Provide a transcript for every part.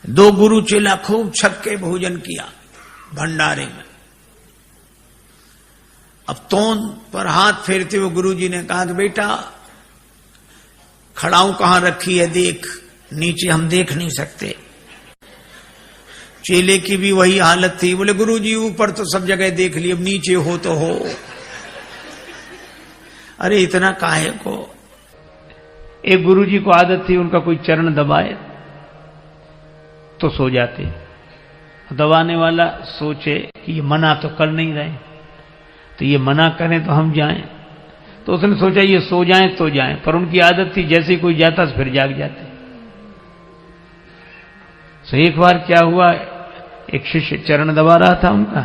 दो गुरु चेला खूब छक के भोजन किया भंडारे में। अब तोन पर हाथ फेरते हुए गुरुजी ने कहा कि बेटा खड़ाऊ कहां रखी है देख, नीचे हम देख नहीं सकते। चेले की भी वही हालत थी, बोले गुरुजी ऊपर तो सब जगह देख ली, अब नीचे हो तो हो। अरे इतना काहे को। एक गुरुजी को आदत थी उनका कोई चरण दबाए तो सो जाते। दबाने वाला सोचे कि ये मना तो कर नहीं रहे, तो ये मना करें तो हम जाएं, तो उसने सोचा ये सो जाएं तो जाएं, पर उनकी आदत थी जैसे कोई जाता तो फिर जाग जाते। तो एक बार क्या हुआ, एक शिष्य चरण दबा रहा था उनका,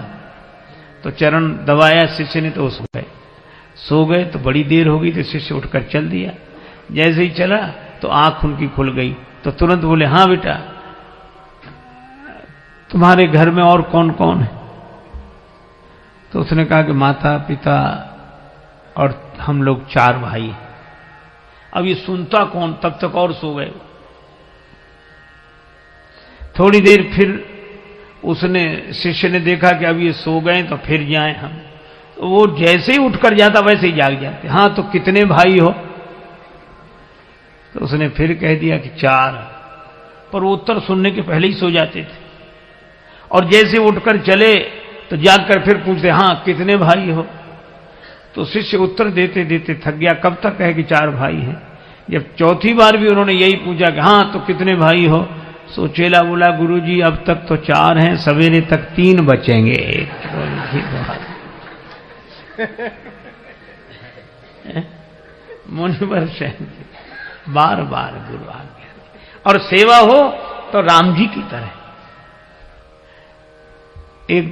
तो चरण दबाया शिष्य ने तो सो गए। तो बड़ी देर हो गई तो शिष्य उठकर चल दिया। जैसे ही चला तो आंख उनकी खुल गई, तो तुरंत बोले हाँ बेटा तुम्हारे घर में और कौन कौन है? तो उसने कहा कि माता पिता और हम लोग 4 भाई। अब ये सुनता कौन, तब तक और सो गए। थोड़ी देर फिर उसने शिष्य ने देखा कि अब ये सो गए तो फिर जाएं हम, तो वो जैसे ही उठकर जाता वैसे ही जाग जाते। हाँ तो कितने भाई हो? तो उसने फिर कह दिया कि 4, पर वो उत्तर सुनने के पहले ही सो जाते थे। और जैसे उठकर चले तो जागकर फिर पूछते हाँ कितने भाई हो? तो शिष्य उत्तर देते देते थक गया, कब तक कहे कि 4 भाई हैं। जब चौथी बार भी उन्होंने यही पूछा कि हाँ तो कितने भाई हो, सो चेला बोला गुरुजी अब तक तो 4 हैं, सवेरे तक 3 बचेंगे। मुनिवर बार बार गुरु आज्ञा, और सेवा हो तो राम जी की तरह। एक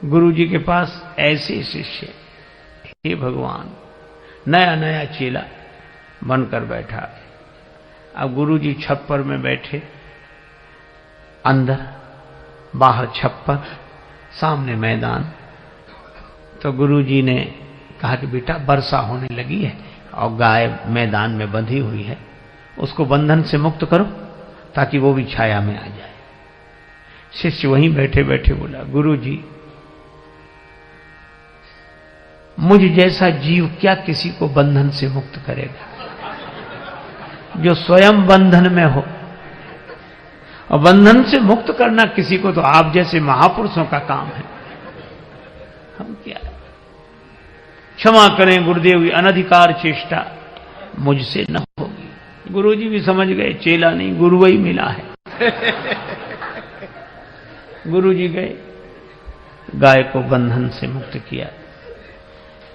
गुरु जी के पास ऐसे शिष्य, हे भगवान, नया नया चेला बनकर बैठा। अब गुरु जी छप्पर में बैठे, अंदर बाहर छप्पर, सामने मैदान। तो गुरु जी ने कहा कि बेटा वर्षा होने लगी है और गाय मैदान में बंधी हुई है, उसको बंधन से मुक्त करो ताकि वो भी छाया में आ जाए। शिष्य वहीं बैठे बैठे बोला गुरु जी मुझ जैसा जीव क्या किसी को बंधन से मुक्त करेगा, जो स्वयं बंधन में हो। और बंधन से मुक्त करना किसी को तो आप जैसे महापुरुषों का काम है, हम क्या। क्षमा करें गुरुदेव, अनधिकार चेष्टा मुझसे न होगी। गुरुजी भी समझ गए चेला नहीं गुरु ही मिला है। गुरुजी गए, गाय को बंधन से मुक्त किया,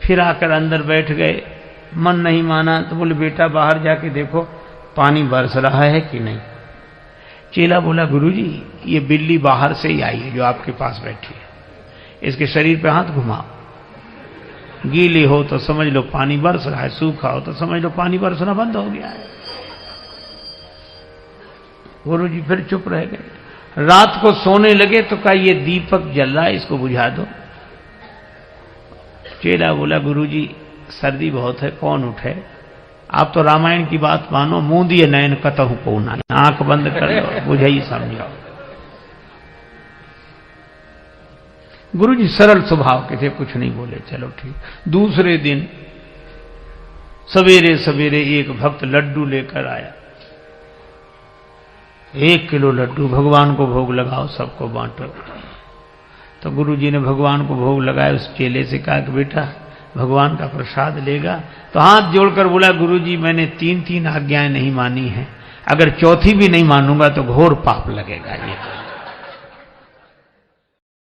फिर आकर अंदर बैठ गए। मन नहीं माना तो बोले बेटा बाहर जाके देखो पानी बरस रहा है कि नहीं। चेला बोला गुरुजी ये बिल्ली बाहर से ही आई है जो आपके पास बैठी है, इसके शरीर पे हाथ घुमाओ, गीली हो तो समझ लो पानी बरस रहा है, सूखा हो तो समझ लो पानी बरसना बंद हो गया है। गुरुजी फिर चुप रह गए। रात को सोने लगे तो कहा ये दीपक जल रहा है, इसको बुझा दो। चेला बोला गुरुजी सर्दी बहुत है, कौन उठे, आप तो रामायण की बात मानो, मुंह दिए नयन कतहु को ना, आंख बंद कर लो, बुझे ही समझो। गुरुजी सरल स्वभाव के थे, कुछ नहीं बोले, चलो ठीक। दूसरे दिन सवेरे सवेरे एक भक्त लड्डू लेकर आया, 1 किलो लड्डू, भगवान को भोग लगाओ, सबको बांटो। तो गुरुजी ने भगवान को भोग लगाया। उस चेले से कहा कि बेटा भगवान का प्रसाद लेगा? तो हाथ जोड़कर बोला गुरुजी मैंने 3 आज्ञाएं नहीं मानी हैं, अगर चौथी भी नहीं मानूंगा तो घोर पाप लगेगा। ये